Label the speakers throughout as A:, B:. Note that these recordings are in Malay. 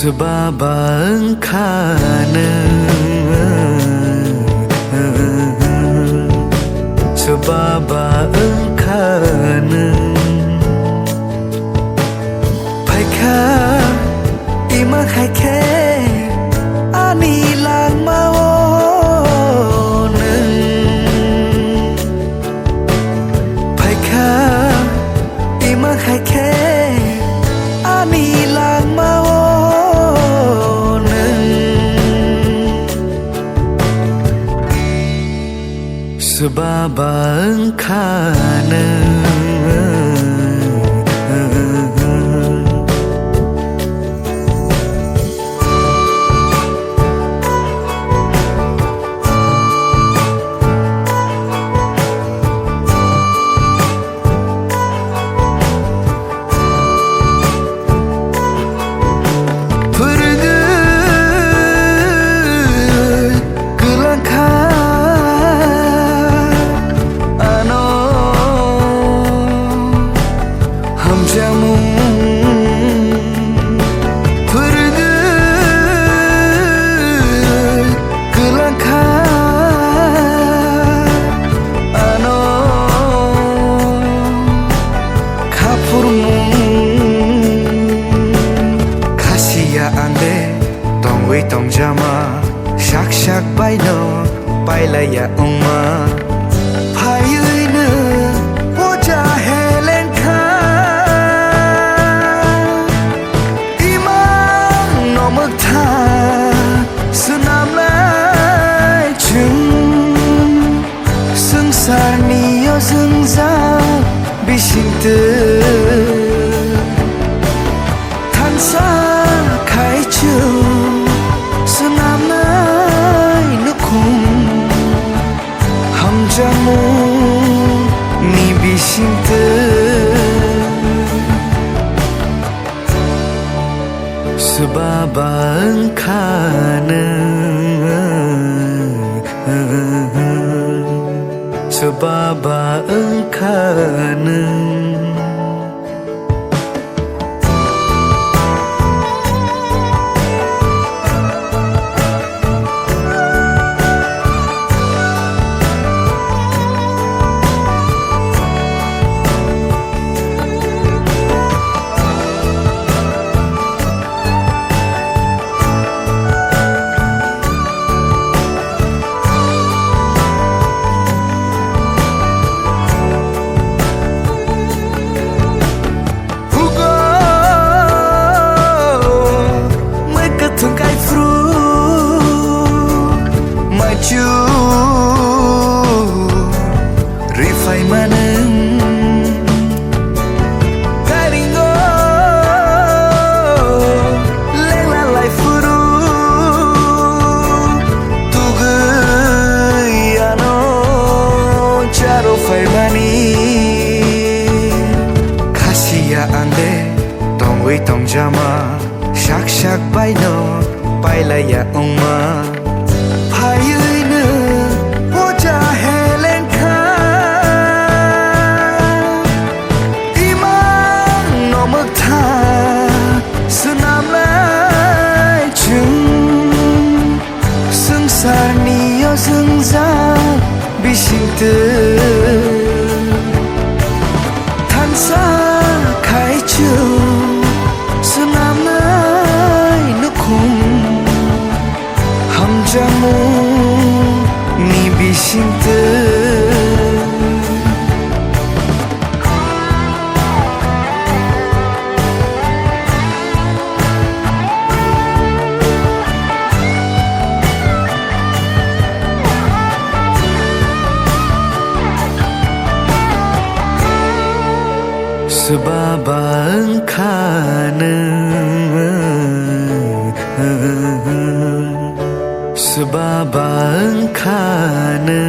A: Sebaba engkana Sebaba engkana Paika Imang haike Ani lang maonan Paika Imang haike Ani lang maonan Sebaba engkana Tong jama shak shak bai no bai la ya umma phai ui na wo cha helen kha imang no mak tha sunam lai chung sung sar ni yo sung za bi sing te than sa khai chu Jamu ni bising te Sebaba engkana Sebaba engkana Rifai maneng Karingo Leng lalai furu Tugui ano Jaro fai mani Kasia ande Tong wei tong jama Shak shak bai no Bai la ya umma Pai ui na Wo cha helen kha Imang no mak tha Sunam lai chung Sung sar ni yo sung za Bi sing te Than sa khai chu Sunam lai nu khung Jamu ni bising te Sebaba engkana Sebaba engkana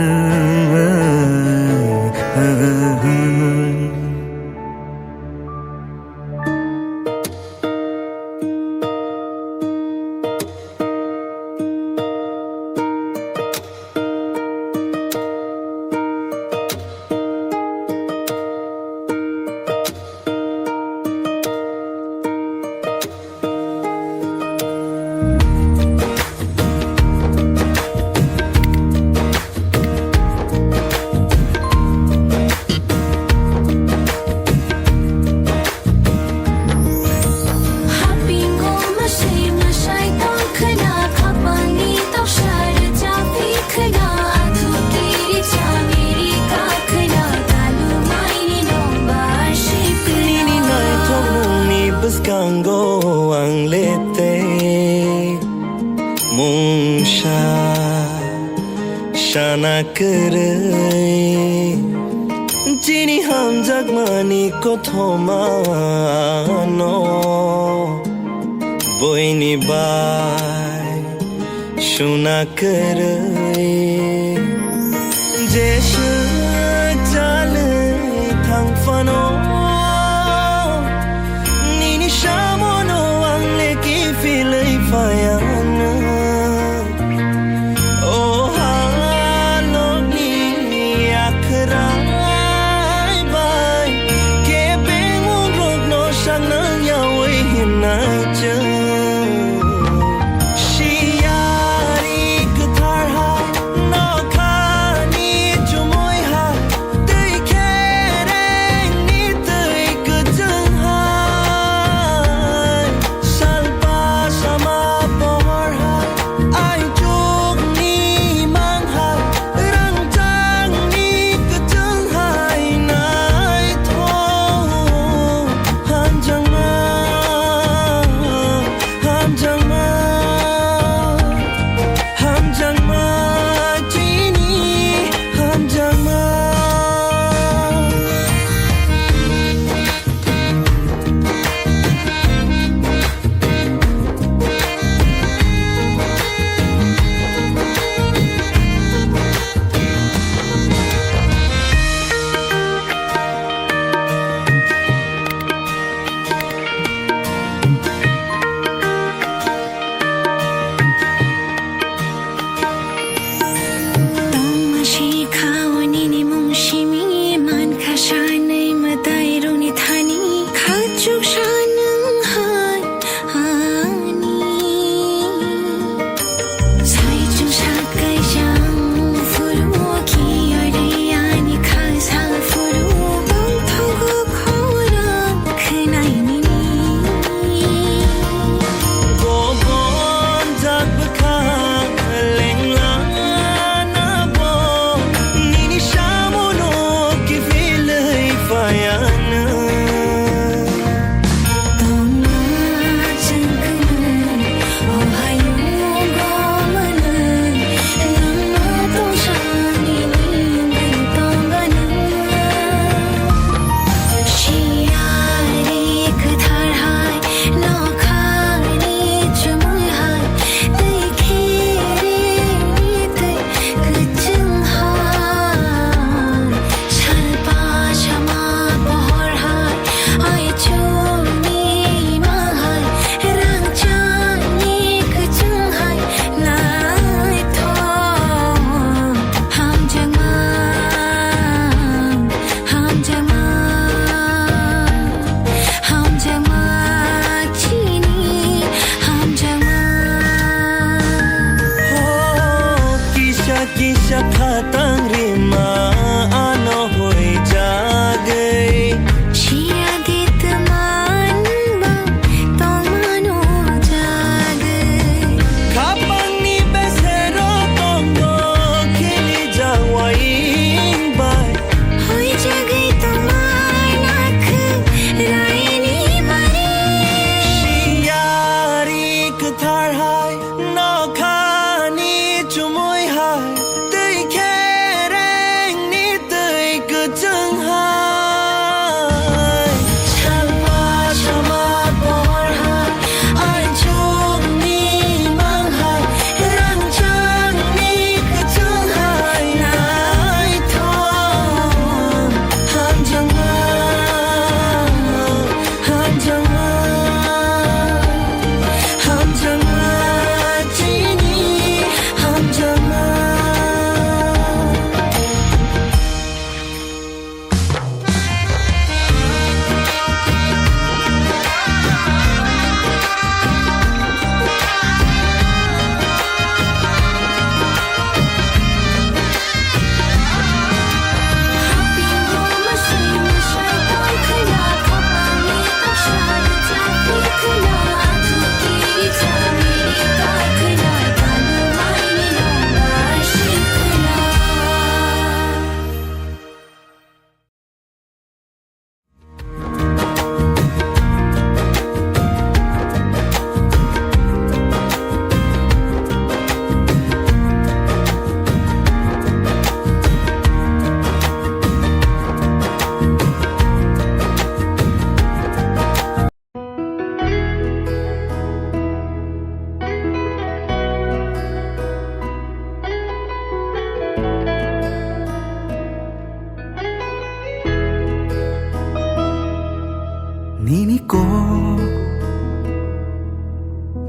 B: ang lete mungsha shana karai jini hamjak mani kothomano boini bai shuna karai jesha jale thangfano nini shamono angle ki filai fayana oh halo ni akrai bai ke bengung rok no shana yawe hina cha shiari kathar ha no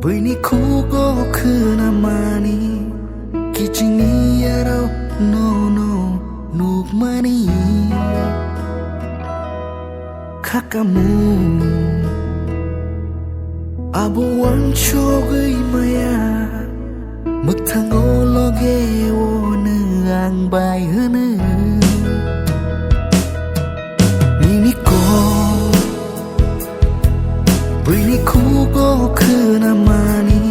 A: Bini kugo kunamani Kichini yaro no no nukmani Kakamu Abu wanchogi maya Muktango loge wone ang bay hene Nini ko Bini kugo kunamani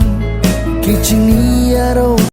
A: Kichini yaro